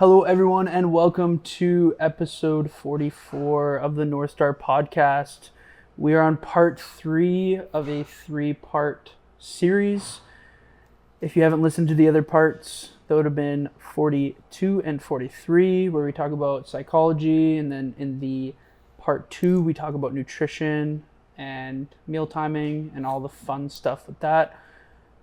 Hello, everyone, and welcome to episode 44 of the North Star podcast. We are on part 3 of a 3-part series. If you haven't listened to the other parts, that would have been 42 and 43, where we talk about psychology, and then in the part 2, we talk about nutrition and meal timing and all the fun stuff with that.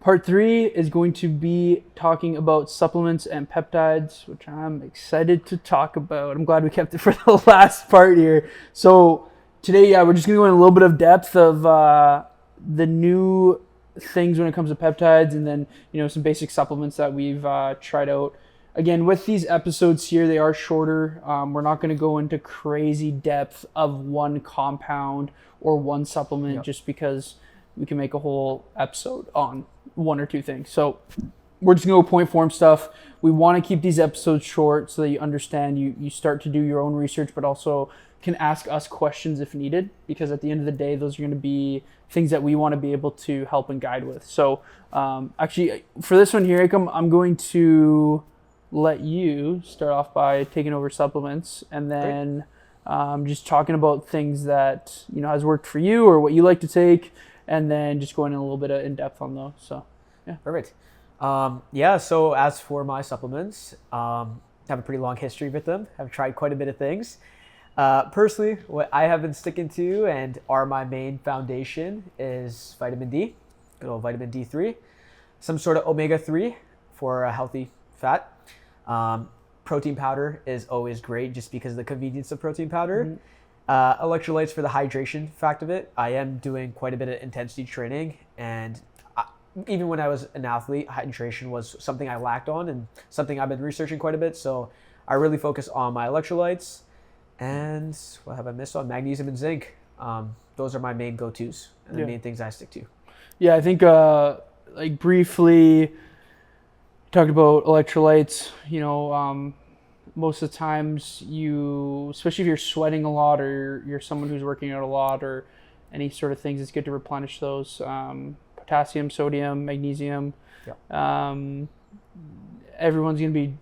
Part 3 is going to be talking about supplements and peptides, which I'm excited to talk about. I'm glad we kept it for the last part here. So today, we're just going to go in a little bit of depth of the new things when it comes to peptides, and then some basic supplements that we've tried out. Again, with these episodes here, they are shorter. We're not going to go into crazy depth of one compound or one supplement just because we can make a whole episode on one or two things. So we're just going to go point form stuff. We want to keep these episodes short so that you understand, you start to do your own research, but also can ask us questions if needed, because at the end of the day, those are going to be things that we want to be able to help and guide with. So actually, for this one here, Ekam, I'm going to let you start off by taking over supplements, and then just talking about things that has worked for you or what you like to take, and then just going in a little bit of in depth on those. So, yeah. Perfect. So as for my supplements, I have a pretty long history with them. I've tried quite a bit of things. Personally, what I have been sticking to and are my main foundation is vitamin D, good old vitamin D3, some sort of omega-3 for a healthy fat. Protein powder is always great just because of the convenience of protein powder. Mm-hmm. Electrolytes for the hydration fact of it. I am doing quite a bit of intensity training, and even when I was an athlete, hydration was something I lacked on and something I've been researching quite a bit. So I really focus on my electrolytes. And what have I missed on? Magnesium and zinc. Those are my main go-tos and the main things I stick to. Yeah, I think briefly talked about electrolytes. Most of the times especially if you're sweating a lot or you're someone who's working out a lot or any sort of things, it's good to replenish those. Potassium, sodium, magnesium. Yep. Everyone's going to be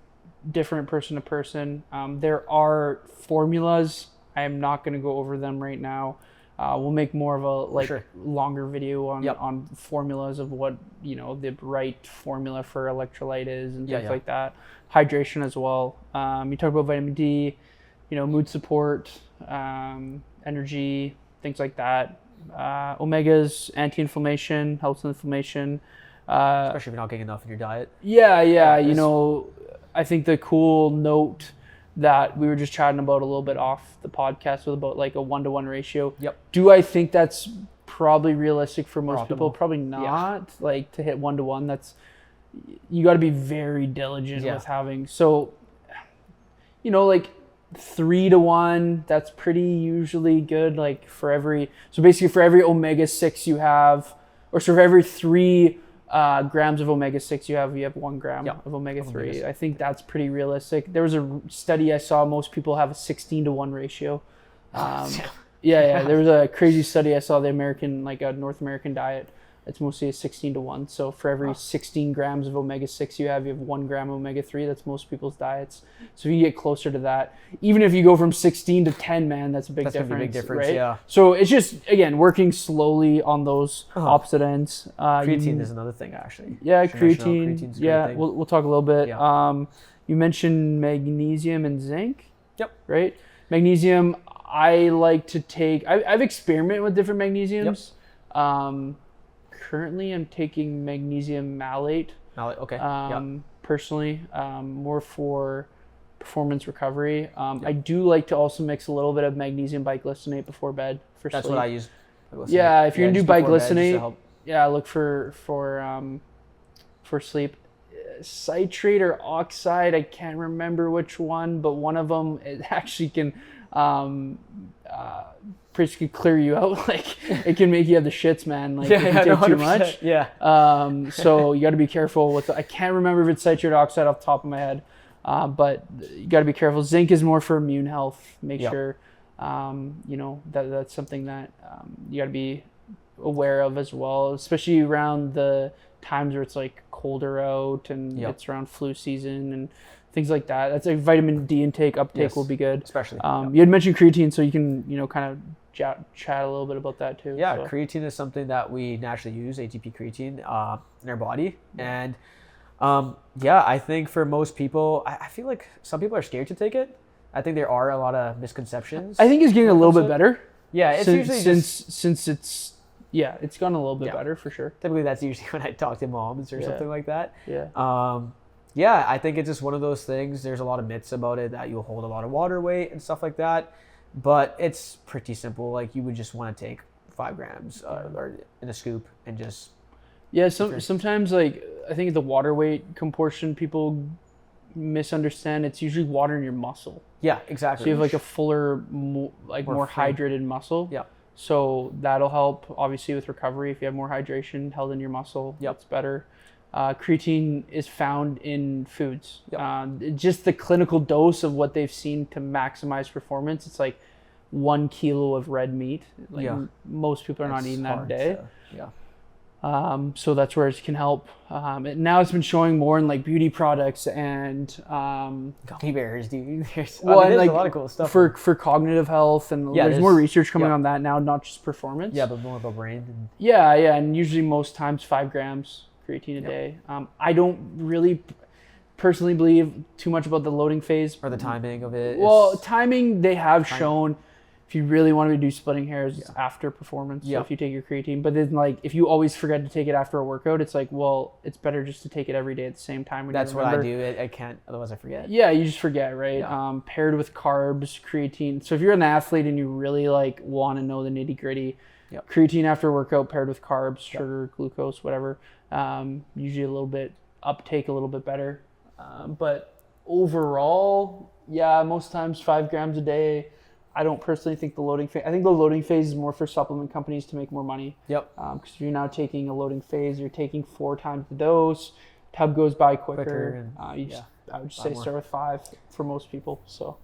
different person to person. There are formulas. I am not going to go over them right now. We'll make more of a longer video on formulas of what the right formula for electrolyte is and things like that. Hydration as well. You talk about vitamin D, mood support, energy, things like that. Omegas, anti-inflammation, helps with inflammation. Especially if you're not getting enough in your diet. I think the cool note that we were just chatting about a little bit off the podcast was about like a 1-to-1 ratio. Yep. Do I think that's probably realistic for most people? Probably not. Yeah. Like to hit 1-to-1, you got to be very diligent with having. So, like 3-to-1, that's pretty usually good. Like basically for every omega-6 you have, or so for every 3 grams of omega-6 you have 1 gram of omega-3. I think that's pretty realistic. There was a study I saw, most people have a 16-to-1 ratio. There was a crazy study I saw, the American, like a North American diet. It's mostly a 16-to-1. So for every 16 grams of omega-6 you have 1 gram of omega-3. That's most people's diets. So if you get closer to that, even if you go from 16 to 10, man, that's a big difference. That's a big difference, right? Yeah. So it's just, again, working slowly on those opposite ends. Creatine is another thing, actually. Yeah, creatine. Yeah, we'll talk a little bit. Yeah. You mentioned magnesium and zinc. Yep. Right? Magnesium, I like to take. I've experimented with different magnesiums. Yep. Currently, I'm taking magnesium malate. Malate, okay. Personally, more for performance recovery. I do like to also mix a little bit of magnesium biglycinate before bed for sleep. That's what I use. Yeah, if you're gonna do biglycinate, look for sleep. Citrate or oxide, I can't remember which one, but one of them, it actually can basically clear you out. Like it can make you have the shits, man. Like if you take too much. Yeah. So you got to be careful with. I can't remember if it's citrate or oxide off the top of my head, but you got to be careful. Zinc is more for immune health. Make sure that's something that you got to be aware of as well, especially around the times where it's like colder out and it's around flu season and things like that. That's like vitamin D uptake will be good. Especially. You had mentioned creatine, so you can, kind of chat a little bit about that too. Yeah, so. Creatine is something that we naturally use, ATP creatine, in our body. And I think for most people, I feel like some people are scared to take it. I think there are a lot of misconceptions. I think it's getting a little bit better. Yeah, it's usually since it's gotten a little bit better for sure. Typically, that's usually when I talk to moms or something like that. Yeah. I think it's just one of those things. There's a lot of myths about it that you'll hold a lot of water weight and stuff like that. But it's pretty simple. Like you would just want to take 5 grams or in a scoop and just. Yeah, sometimes like I think the water weight proportion people misunderstand. It's usually water in your muscle. Yeah, exactly. So you have like a fuller, more hydrated muscle. Yeah. So that'll help obviously with recovery. If you have more hydration held in your muscle, that's better. Creatine is found in foods. Just the clinical dose of what they've seen to maximize performance, it's like 1 kilo of red meat. Like most people are not eating that a day. So that's where it can help. Now it's been showing more in like beauty products and gummy bears, dude. There's a lot of cool stuff for cognitive health, and there's more research coming on that now, not just performance. Yeah, but more about brain. And usually most times 5 grams creatine a day. I don't really personally believe too much about the loading phase or the timing of it. Well, timing they have shown. If you really want to do splitting hairs, it's after performance. So if you take your creatine, but then like if you always forget to take it after a workout, it's like, well, it's better just to take it every day at the same time. That's what I do. I can't, otherwise I forget. Yeah, you just forget, right? Paired with carbs, creatine. So if you're an athlete and you really like want to know the nitty gritty, creatine after workout paired with carbs, sugar, glucose, whatever. Usually a little bit uptake, a little bit better. But overall, most times 5 grams a day. I don't personally think the loading phase. I think the loading phase is more for supplement companies to make more money. Because if you're now taking a loading phase, you're taking 4 times the dose. Tub goes by quicker. I would just say start with 5 for most people. So.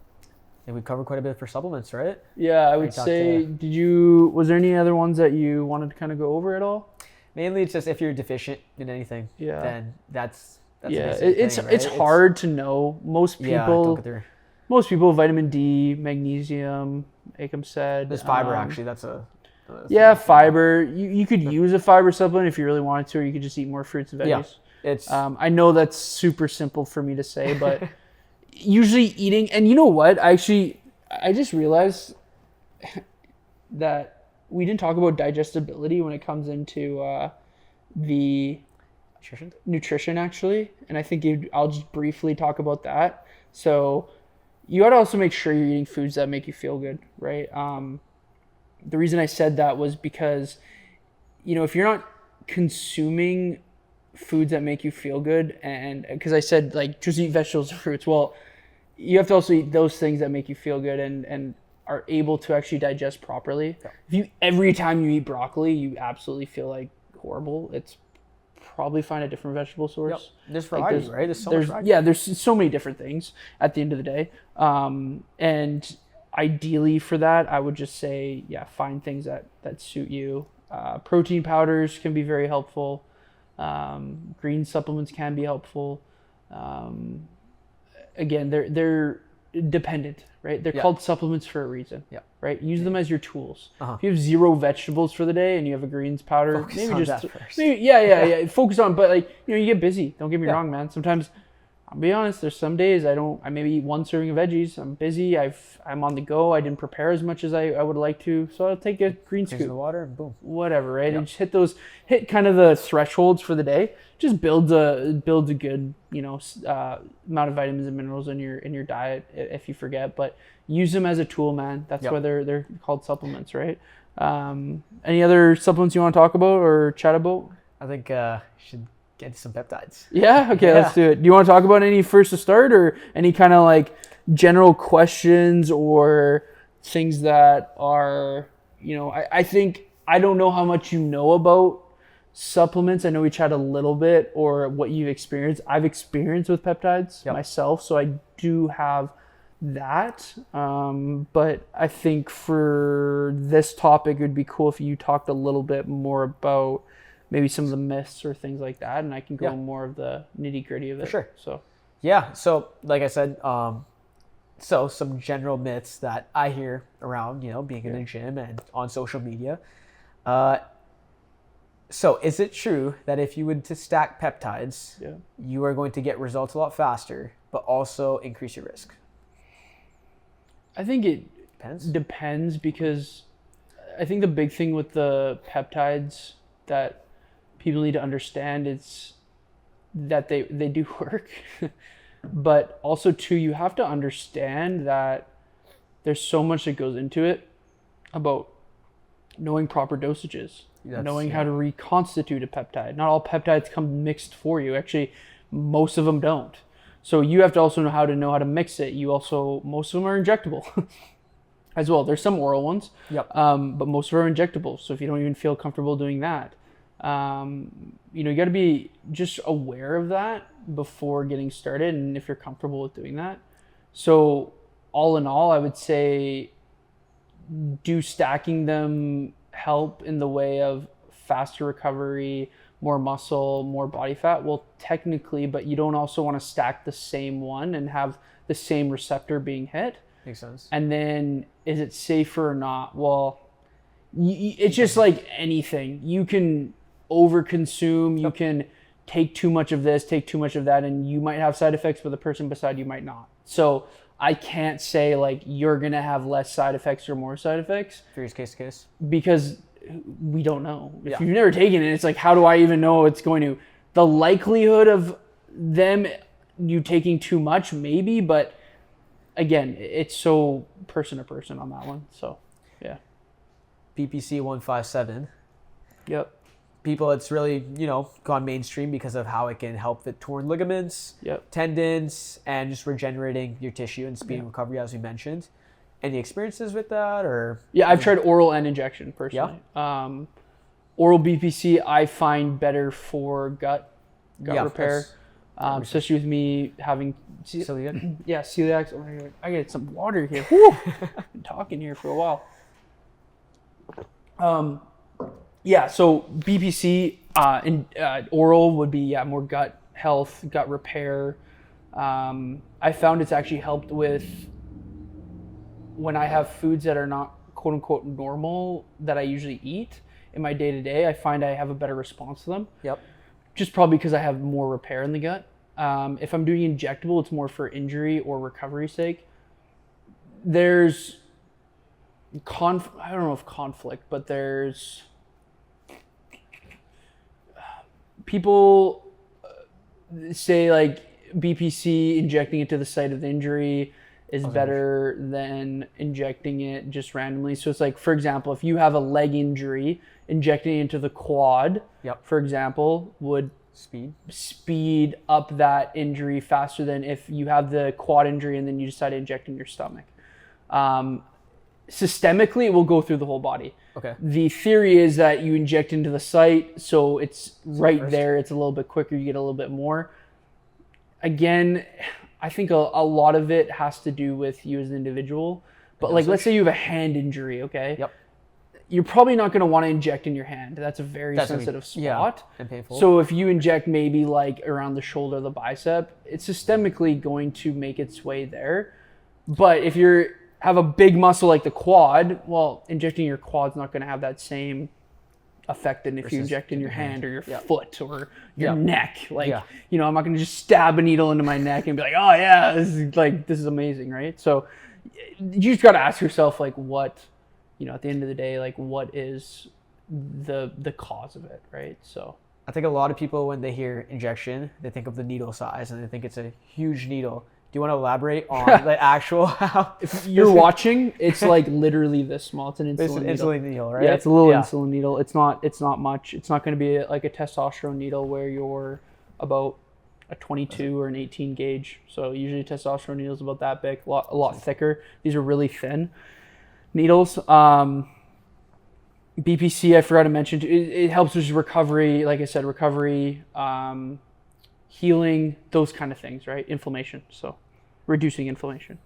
And we covered quite a bit for supplements, right? Yeah, I would say. Was there any other ones that you wanted to kind of go over at all? Mainly, it's just if you're deficient in anything, then that's it's hard to know. Most people, vitamin D, magnesium, Ekam said. There's fiber, actually. That's fiber. You could use a fiber supplement if you really wanted to, or you could just eat more fruits and veggies. I know that's super simple for me to say, but usually eating, and you know what? I just realized that we didn't talk about digestibility when it comes into the nutrition, actually. And I think I'll just briefly talk about that. So you got to also make sure you're eating foods that make you feel good, right? The reason I said that was because, if you're not consuming foods that make you feel good, and because I said like just eat vegetables and fruits, well, you have to also eat those things that make you feel good and are able to actually digest properly. If every time you eat broccoli, you absolutely feel like horrible, it's probably find a different vegetable source. There's variety, right? There's so much variety. Yeah, there's so many different things at the end of the day. And ideally for that, I would just say, find things that suit you. Protein powders can be very helpful. Green supplements can be helpful. Again, they're dependent, right? They're called supplements for a reason, right? Use them as your tools. If you have 0 vegetables for the day and you have a greens powder, focus on, but like, you get busy. Don't get me wrong, man. Sometimes, I'll be honest, there's some days I maybe eat 1 serving of veggies. I'm busy. I'm on the go. I didn't prepare as much as I would like to. So I'll take a green scoop. The water and boom. Whatever, right? And just hit kind of the thresholds for the day. Just builds a good, amount of vitamins and minerals in your diet if you forget, but use them as a tool, man. That's why they're called supplements, right? Any other supplements you want to talk about or chat about? I think should get some peptides. Yeah? Okay, let's do it. Do you want to talk about any first to start, or any kind of like general questions or things that are, I think, I don't know how much you know about supplements. I know we chat a little bit, or what you've experienced. I've experienced with peptides myself, so I do have that. But I think for this topic, it would be cool if you talked a little bit more about maybe some of the myths or things like that, and I can go more of the nitty gritty of it. For sure. So Yeah. So like I said, so some general myths that I hear around, being in the gym and on social media. So is it true that if you would to stack peptides, you are going to get results a lot faster, but also increase your risk? I think it Depends. because I think the big thing with the peptides that people need to understand is that they do work. But also too, you have to understand that there's so much that goes into it about knowing proper dosages, knowing how to reconstitute a peptide. Not all peptides come mixed for you. Actually, most of them don't. So you have to also know how to mix it. Most of them are injectable as well. There's some oral ones, but most of them are injectable. So if you don't even feel comfortable doing that, you got to be just aware of that before getting started, and if you're comfortable with doing that. So all in all, I would say, do stacking them help in the way of faster recovery, more muscle, more body fat? Well, technically, but you don't also want to stack the same one and have the same receptor being hit. Makes sense. And then, is it safer or not? Well, it's just like anything. You can overconsume, you can take too much of this, take too much of that, and you might have side effects, but the person beside you might not. So I can't say like you're going to have less side effects or more side effects. Curious case to case. Because we don't know. If you've never taken it, it's like, how do I even know it's going to? The likelihood of you taking too much, maybe, but again, it's so person to person on that one. So, yeah. BPC 157. Yep. People, it's really, gone mainstream because of how it can help the torn ligaments, tendons, and just regenerating your tissue and speeding recovery, as we mentioned. Any experiences with that, or? Yeah, I've tried oral and injection personally. Yeah. Oral BPC I find better for gut repair, especially with me having celiac. Yeah, celiac. Oh, I get some water here. Woo! Been talking here for a while. Yeah, so BPC oral would be more gut health, gut repair. I found it's actually helped with when I have foods that are not quote unquote normal that I usually eat in my day to day. I find I have a better response to them. Yep. Just probably because I have more repair in the gut. If I'm doing injectable, it's more for injury or recovery sake. There's I don't know if conflict, but there's people say like BPC injecting it to the site of the injury is better than injecting it just randomly. So it's like, for example, if you have a leg injury, injecting it into the quad, for example, would speed up that injury faster than if you have the quad injury and then you decide to inject in your stomach. Systemically, it will go through the whole body. Okay. The theory is that you inject into the site, so it's right there. It's a little bit quicker. You get a little bit more. Again, I think a lot of it has to do with you as an individual. But like, let's say you have a hand injury, okay? Yep. You're probably not going to want to inject in your hand. That's a very sensitive spot. And painful. So if you inject maybe like around the shoulder, the bicep, it's systemically going to make its way there. But if you have a big muscle like the quad, well, injecting your quad's not going to have that same effect than if you inject in your hand or your foot or your neck. Like, I'm not going to just stab a needle into my neck and be like, oh yeah, this is amazing, right? So you just got to ask yourself, like, what, at the end of the day, like, what is the cause of it, right? So I think a lot of people, when they hear injection, they think of the needle size and they think it's a huge needle. Do you want to elaborate on the actual how? If you're watching, it's like literally this small. It's an insulin needle, right? Yeah, it's a little insulin needle. It's not much. It's not going to be like a testosterone needle where you're about a 22 or an 18 gauge. So usually testosterone needles about that big, a lot thicker. These are really thin needles. BPC, I forgot to mention, it helps with recovery. Like I said, recovery, healing, those kind of things, right? Inflammation. So reducing inflammation.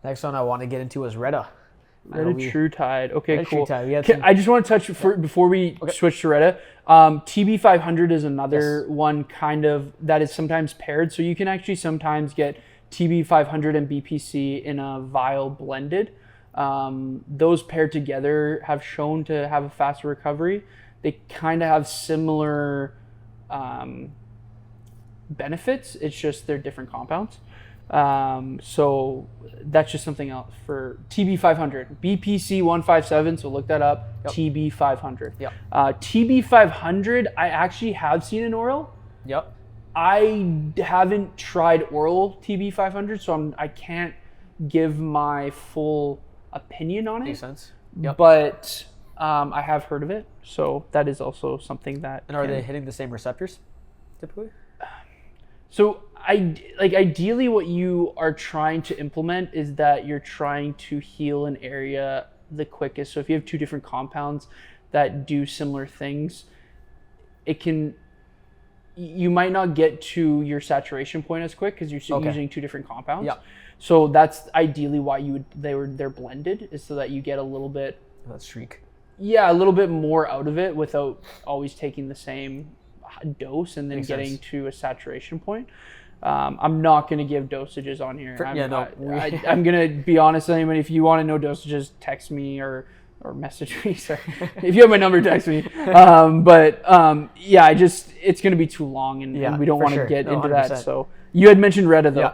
Next one I want to get into is RETA. Retatrutide. Okay, cool. Retatrutide, we had some- I just want to touch before we switch to Reta. TB500 is another one kind of that is sometimes paired. So you can actually sometimes get TB500 and BPC in a vial blended. Those paired together have shown to have a faster recovery. They kind of have similar benefits. It's just they're different compounds. So that's just something else for TB500. BPC 157, so look that up. Yep. TB500. Yep. TB500, I actually have seen in oral. Yep. I haven't tried oral TB500, so I can't give my full opinion on it. Makes sense. Yep. But I have heard of it, so that is also something that. And are they hitting the same receptors, typically? So ideally what you are trying to implement is that you're trying to heal an area the quickest. So if you have two different compounds that do similar things, you might not get to your saturation point as quick because you're using two different compounds. Yeah. So that's ideally why they're blended, is so that you get a little bit That streak. Yeah, a little bit more out of it without always taking the same dose and then Makes getting sense. to a saturation point. I'm not going to give dosages on here. I'm going to be honest with anyone. If you want to know dosages, text me or message me. Sorry. If you have my number, text me. It's going to be too long and we don't want to get into 100%. that. So you had mentioned Reta though.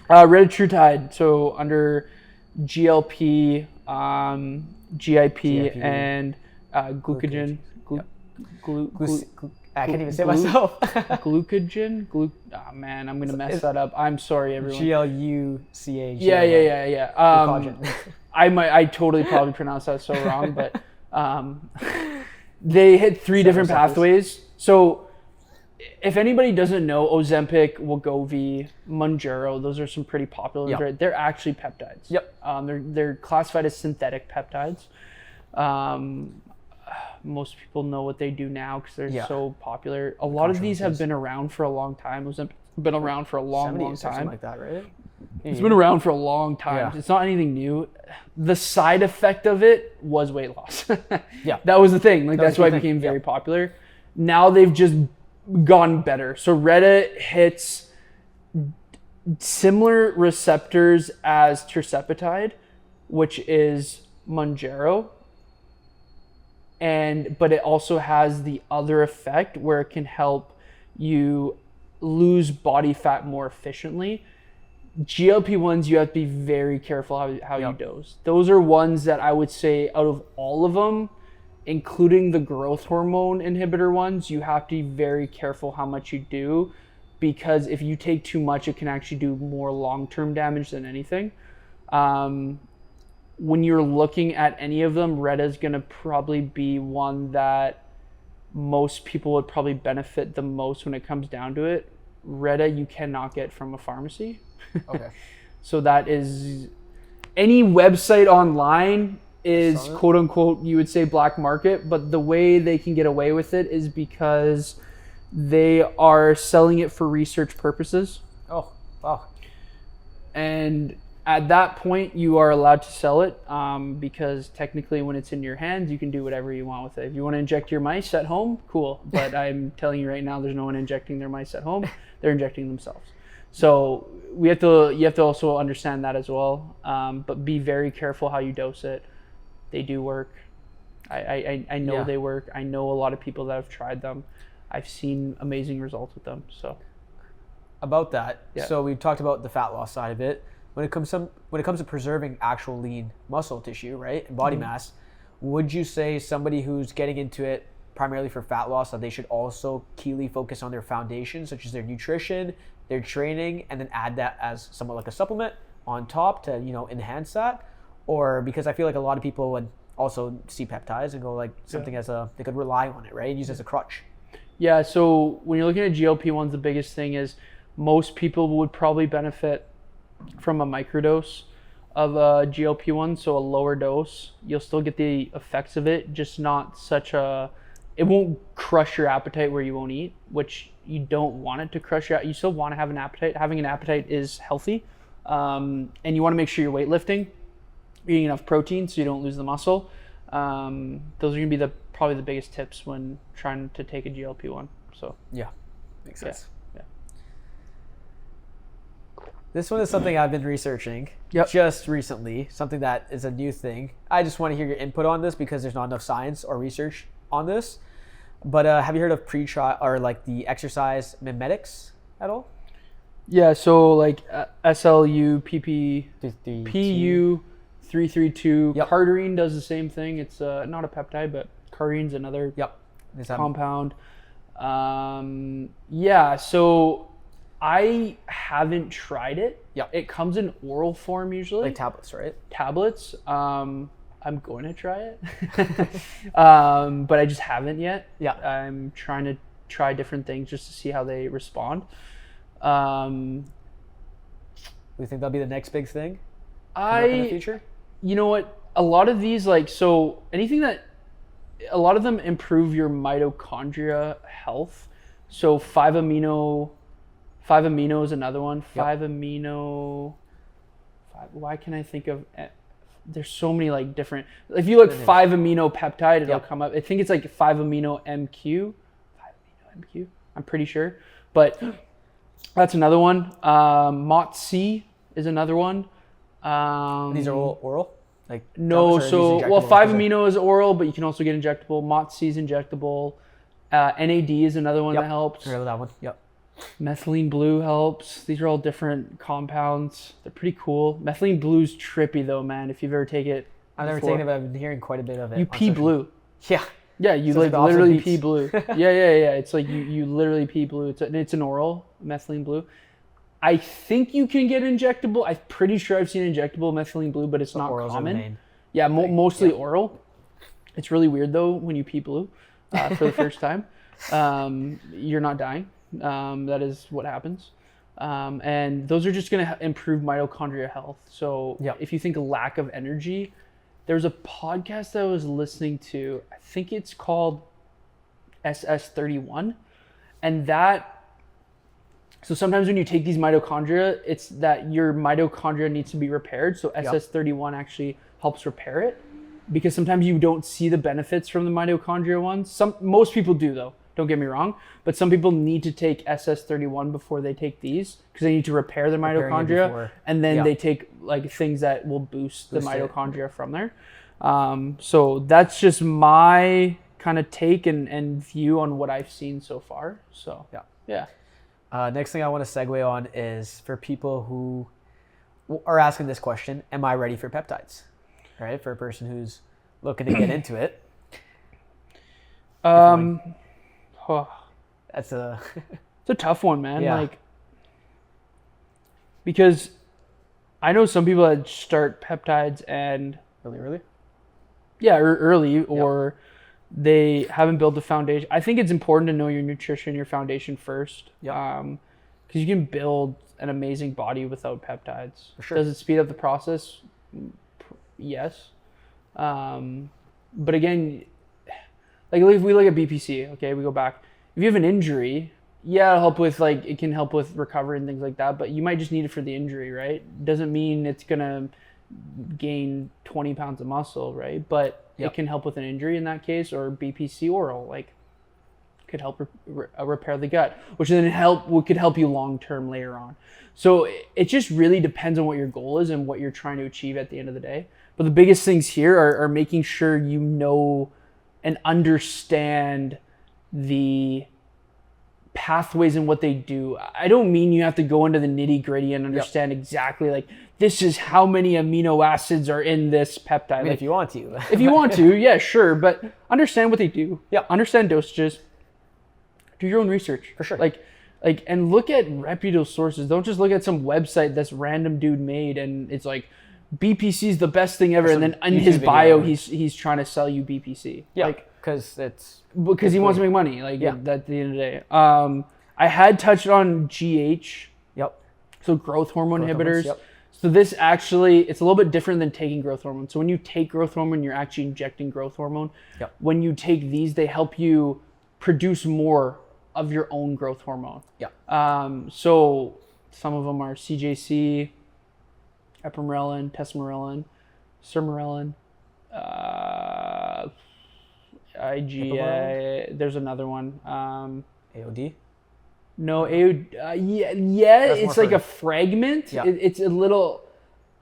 Yeah. Retatrutide. So under GLP, GIP, and glucogen. I can't even say it myself. Glucogen? Man, I'm going to mess that up. I'm sorry, everyone. GLUCA. Yeah. I totally probably pronounced that so wrong, but they hit three different pathways. So if anybody doesn't know, Ozempic, Wegovy, Mounjaro, those are some pretty popular ones, right? They're actually peptides. Yep. They're classified as synthetic peptides. Most people know what they do now because they're so popular. A lot of these have been around for a long time. Ozempic's been around for a long time. Something like that, right? It's been around for a long time. Yeah. It's not anything new. The side effect of it was weight loss. Yeah. That was the thing. That's why it became very popular. Now they've just gone better. So Reta hits similar receptors as tirzepatide, which is Mounjaro. But it also has the other effect where it can help you lose body fat more efficiently. GLP-1s, you have to be very careful how you dose. Those are ones that I would say out of all of them, including the growth hormone inhibitor ones, you have to be very careful how much you do, because if you take too much, it can actually do more long-term damage than anything. When you're looking at any of them, Reta is going to probably be one that most people would probably benefit the most when it comes down to it. Reta you cannot get from a pharmacy. Okay. So that is, any website online is quote unquote, you would say black market, but the way they can get away with it is because they are selling it for research purposes. Oh, wow. And at that point, you are allowed to sell it because technically when it's in your hands, you can do whatever you want with it. If you want to inject your mice at home, cool. But I'm telling you right now, there's no one injecting their mice at home. They're injecting themselves. So you have to also understand that as well. But be very careful how you dose it. They do work. I know they work. I know a lot of people that have tried them. I've seen amazing results with them. So about that, so we've talked about the fat loss side of it. When it comes to preserving actual lean muscle tissue, right, and body mass, would you say somebody who's getting into it primarily for fat loss that they should also keenly focus on their foundation, such as their nutrition, their training, and then add that as somewhat like a supplement on top to enhance that? Or because I feel like a lot of people would also see peptides and go like something as they could rely on it, right, and use it as a crutch. Yeah. So when you're looking at GLP-1s, the biggest thing is most people would probably benefit from a microdose of a GLP-1, so a lower dose. You'll still get the effects of it, just not it won't crush your appetite where you won't eat, which you don't want it to crush you. You still want to have an appetite. Having an appetite is healthy, and you want to make sure you're weightlifting. eating enough protein so you don't lose the muscle. Those are going to be probably the biggest tips when trying to take a GLP-1. So Yeah, makes sense. Yeah. This one is something I've been researching just recently, something that is a new thing. I just want to hear your input on this because there's not enough science or research on this. But have you heard of pre-trial or like the exercise mimetics at all? Yeah, so like SLU, PP, 332. PU, 332. Yep. Cardarine does the same thing. It's not a peptide, but cardarine's another compound. Yeah, so I haven't tried it. Yep. It comes in oral form usually. Like tablets, right? Tablets. I'm going to try it, but I just haven't yet. Yeah. I'm trying to try different things just to see how they respond. Do you think that'll be the next big thing in the future? You know what? A lot of these, a lot of them improve your mitochondria health. So 5-amino is another one. 5-amino. Why can I think of? There's so many different. If you look 5-amino peptide, it'll come up. I think it's like 5-amino MQ. 5-amino MQ. I'm pretty sure, but that's another one. MOTC is another one. These are all oral? No, 5-amino is oral, but you can also get injectable. MOTC is injectable. NAD is another one that helps. I remember that one. Yep. Methylene blue helps. These are all different compounds. They're pretty cool. Methylene blue's trippy though, man. If you've ever taken it, I've never taken it, but I've been hearing quite a bit of it. You pee blue. Yeah. Yeah, you literally pee blue. Yeah. It's like you literally pee blue. It's an oral methylene blue. I think you can get injectable. I'm pretty sure I've seen injectable methylene blue, but it's not common. Yeah, mostly oral. It's really weird though when you pee blue for the first time. You're not dying. That is what happens. And those are just going to improve mitochondria health. So if you think lack of energy, there's a podcast that I was listening to. I think it's called SS31. And so sometimes when you take these mitochondria, it's that your mitochondria needs to be repaired. So SS31 actually helps repair it because sometimes you don't see the benefits from the mitochondria ones. Most people do though. Don't get me wrong, but some people need to take SS31 before they take these because they need to repair their mitochondria, and then they take things that will boost the mitochondria from there. So that's just my kind of take and view on what I've seen so far. So yeah. Next thing I want to segue on is for people who are asking this question: am I ready for peptides? Right, for a person who's looking to get into it. It's a tough one, man. Because I know some people that start peptides and really, early, or they haven't built a foundation. I think it's important to know your nutrition, your foundation first. Because you can build an amazing body without peptides. For sure. Does it speed up the process? Yes. But again, if we look at BPC, okay, we go back. If you have an injury, it'll help with it can help with recovery and things like that, but you might just need it for the injury, right? Doesn't mean it's gonna gain 20 pounds of muscle, right? But it can help with an injury in that case, or BPC oral, could help repair the gut, which then could help you long term later on. So it just really depends on what your goal is and what you're trying to achieve at the end of the day. But the biggest things here are making sure you know and understand the pathways and what they do. I don't mean you have to go into the nitty gritty and understand exactly this is how many amino acids are in this peptide. I mean, if you want to. If you want to, yeah, sure. But understand what they do. Yeah. Understand dosages. Do your own research. For sure. And look at reputable sources. Don't just look at some website this random dude made and it's BPC is the best thing ever, and then in his bio he's trying to sell you BPC. Yeah. Because he wants to make money. At the end of the day. I had touched on GH. Yep. So growth hormone inhibitors. So this actually, it's a little bit different than taking growth hormone. So when you take growth hormone, you're actually injecting growth hormone. Yep. When you take these, they help you produce more of your own growth hormone. Yeah. So some of them are CJC, epinephrine, testosterone. sermorelin, IgA. There's another one. AOD. No, yeah. It's like a fragment. Yeah. It's a little.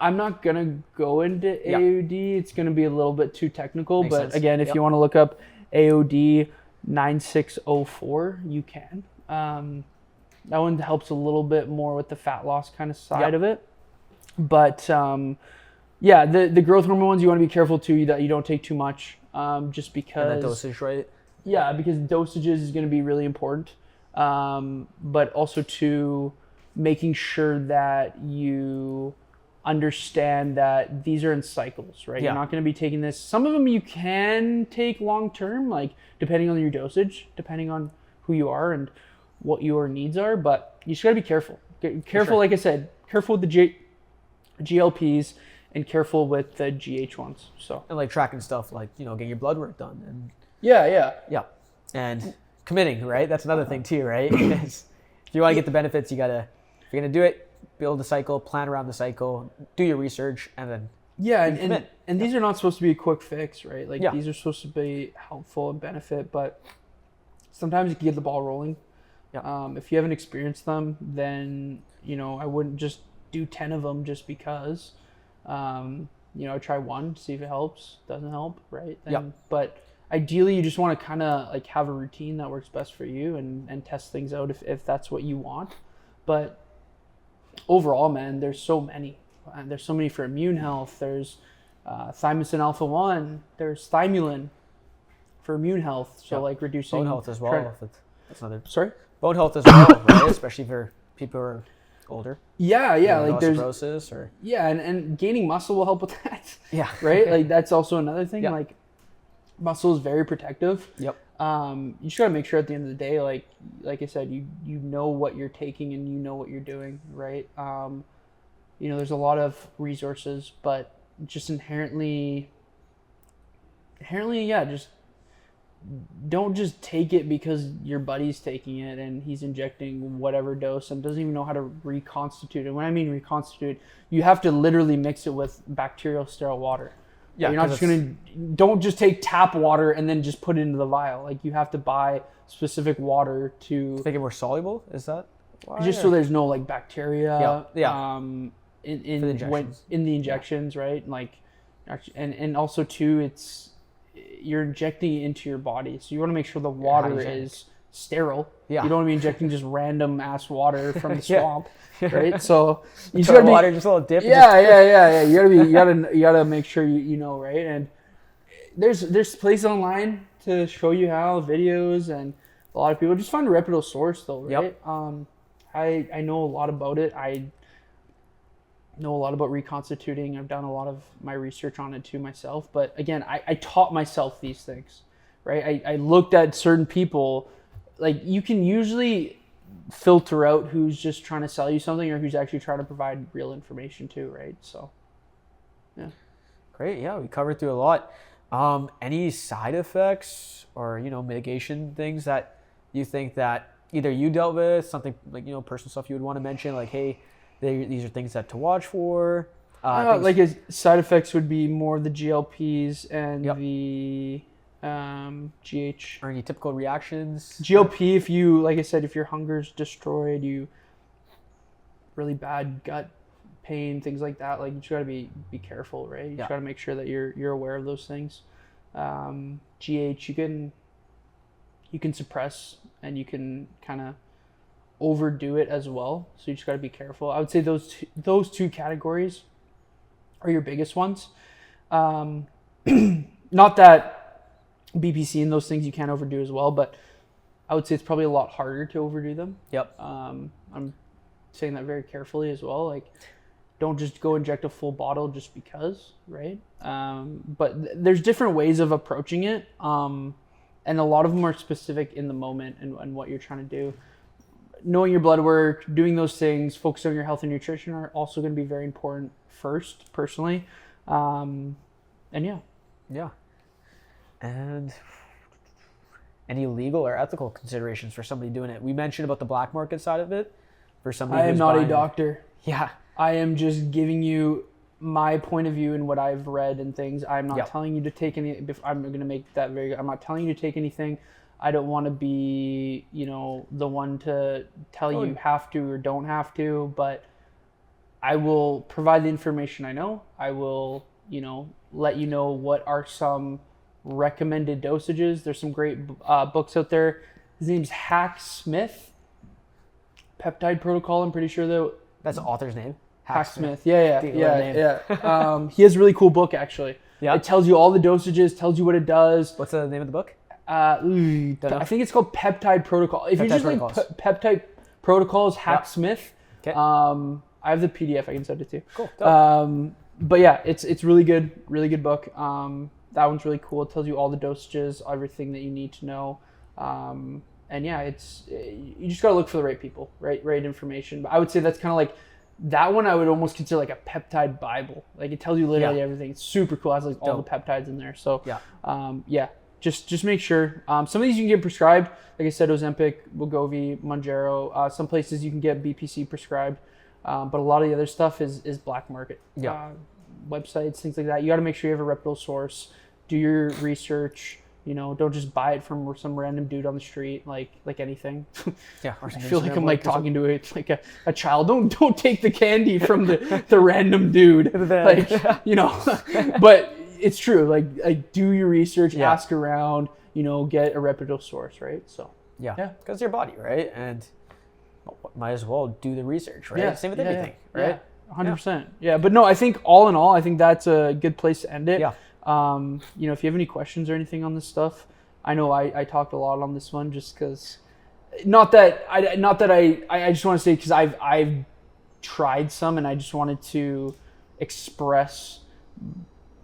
I'm not gonna go into AOD. It's gonna be a little bit too technical. Makes but sense. again, if you want to look up AOD 9604, you can. That one helps a little bit more with the fat loss kind of side of it. But yeah, the growth hormone ones you want to be careful too that you don't take too much. Just because. And that dosage, right? Yeah, because dosages is going to be really important. But also to making sure that you understand that these are in cycles, right? Yeah. You're not going to be taking this. Some of them you can take long term, like depending on your dosage, depending on who you are and what your needs are. But you just got to be careful. Careful, like I said, careful with the GLPs and careful with the GH ones. So And like tracking stuff, like getting your blood work done, and yeah, and committing, right? That's another thing too, right? If you want to get the benefits, if you're gonna do it, build the cycle, plan around the cycle, do your research, and then and these are not supposed to be a quick fix, right? Like these are supposed to be helpful and benefit, but sometimes you can get the ball rolling. If you haven't experienced them, then I wouldn't just do 10 of them just because. Try one, see if it helps. Doesn't help, right? But ideally, you just want to kind of like have a routine that works best for you and test things out if that's what you want. But overall, man, there's so many. There's so many for immune health. There's thymosin alpha-1. There's thymulin for immune health. So like reducing bone health as well. That's another. Sorry? Bone health as well, right? Especially for people who are older. Yeah. Like there's osteoporosis or and gaining muscle will help with that. Yeah. Right. Like that's also another thing. Like muscle is very protective. Yep. You just gotta make sure at the end of the day, like I said, you know what you're taking and you know what you're doing, right? There's a lot of resources, but just inherently, just don't just take it because your buddy's taking it and he's injecting whatever dose and doesn't even know how to reconstitute it. When I mean reconstitute, you have to literally mix it with bacterial sterile water. Yeah, you're not just don't just take tap water and then just put it into the vial. Like you have to buy specific water to make it more soluble. Is that why? Just so there's no like bacteria. In the injections, right? Like, and also too, you're injecting it into your body, so you want to make sure the water is sterile. Yeah, you don't want to be injecting just random ass water from the swamp, right? So you just water, just a little dip. Yeah. You gotta make sure you know, right? And there's places online to show you how, videos, and a lot of people just find a reputable source though, right? Yep. I know a lot about it. I know a lot about reconstituting. I've done a lot of my research on it too myself. But again, I taught myself these things, right? I looked at certain people. Like you can usually filter out who's just trying to sell you something or who's actually trying to provide real information too, right? So, yeah. Great. Yeah, we covered through a lot. Any side effects or, mitigation things that you think that either you dealt with, something like, personal stuff you would want to mention, like, hey, these are things that to watch for. Like side effects would be more the GLPs and the GH. Or any typical reactions? GLP, if you, like I said, if your hunger's destroyed, you really bad gut pain, things like that, like you just gotta be careful, right? You just gotta make sure that you're aware of those things. GH, you can suppress and you can kind of overdo it as well, so you just got to be careful. I would say those two categories are your biggest ones. Not that BPC and those things you can't overdo as well, but I would say it's probably a lot harder to overdo them. Yep. I'm saying that very carefully as well. Like, don't just go inject a full bottle just because, right? But there's different ways of approaching it, and a lot of them are specific in the moment and what you're trying to do. Knowing your blood work, doing those things, focusing on your health and nutrition are also going to be very important first, personally. And yeah. And any legal or ethical considerations for somebody doing it? We mentioned about the black market side of it for somebody. I am not a doctor. Yeah. I am just giving you my point of view and what I've read and things. I'm not Yep. telling you to take any. I'm going to make that very. I'm not telling you to take anything. I don't want to be, the one to tell you have to or don't have to, but I will provide the information I know. I will, let you know what are some recommended dosages. There's some great books out there. His name's Hack Smith. Peptide Protocol, I'm pretty sure though. That's the author's name. Hack Smith. Yeah. Name. He has a really cool book actually. Yeah. It tells you all the dosages, tells you what it does. What's the name of the book? I think it's called Peptide Protocol. If you just like Peptide Protocols, Hack Smith. Okay. I have the PDF. I can send it to you. Cool. But yeah, it's really good book. That one's really cool. It tells you all the dosages, everything that you need to know. And yeah, you just gotta look for the right people, right information. But I would say that's kind of like that one. I would almost consider like a peptide Bible. Like it tells you literally everything. It's super cool. It has like all the peptides in there. So just make sure. Some of these you can get prescribed. Like I said, Ozempic, Wegovy, Mounjaro. Some places you can get BPC prescribed. But a lot of the other stuff is black market. Websites, things like that. You got to make sure you have a reputable source. Do your research. Don't just buy it from some random dude on the street, like anything. Yeah, I feel like I'm like talking to it like a child. Don't take the candy from the random dude. Like but it's true. Like do your research, ask around. Get a reputable source, right? So yeah, because it's your body, right? And might as well do the research, right? Same with everything, right? 100%. Yeah, but no, I think all in all, I think that's a good place to end it. Yeah. If you have any questions or anything on this stuff, I know I talked a lot on this one just because, not that I just want to say because I've tried some and I just wanted to express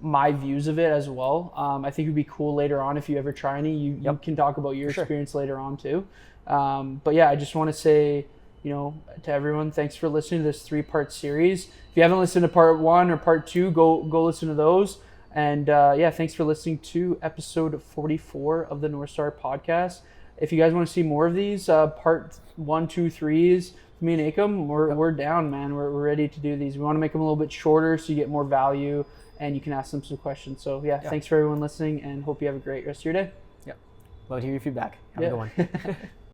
my views of it as well. I think it'd be cool later on if you ever try any. You can talk about your experience later on too. But yeah, I just want to say, to everyone, thanks for listening to this 3-part series. If you haven't listened to part 1 or part 2, go listen to those. And thanks for listening to episode 44 of the North Star podcast. If you guys want to see more of these, part 1, 2, 3s, me and Ekam, we're down, man. We're ready to do these. We want to make them a little bit shorter so you get more value and you can ask them some questions. So thanks for everyone listening and hope you have a great rest of your day. Love to hear your feedback. Have a good one.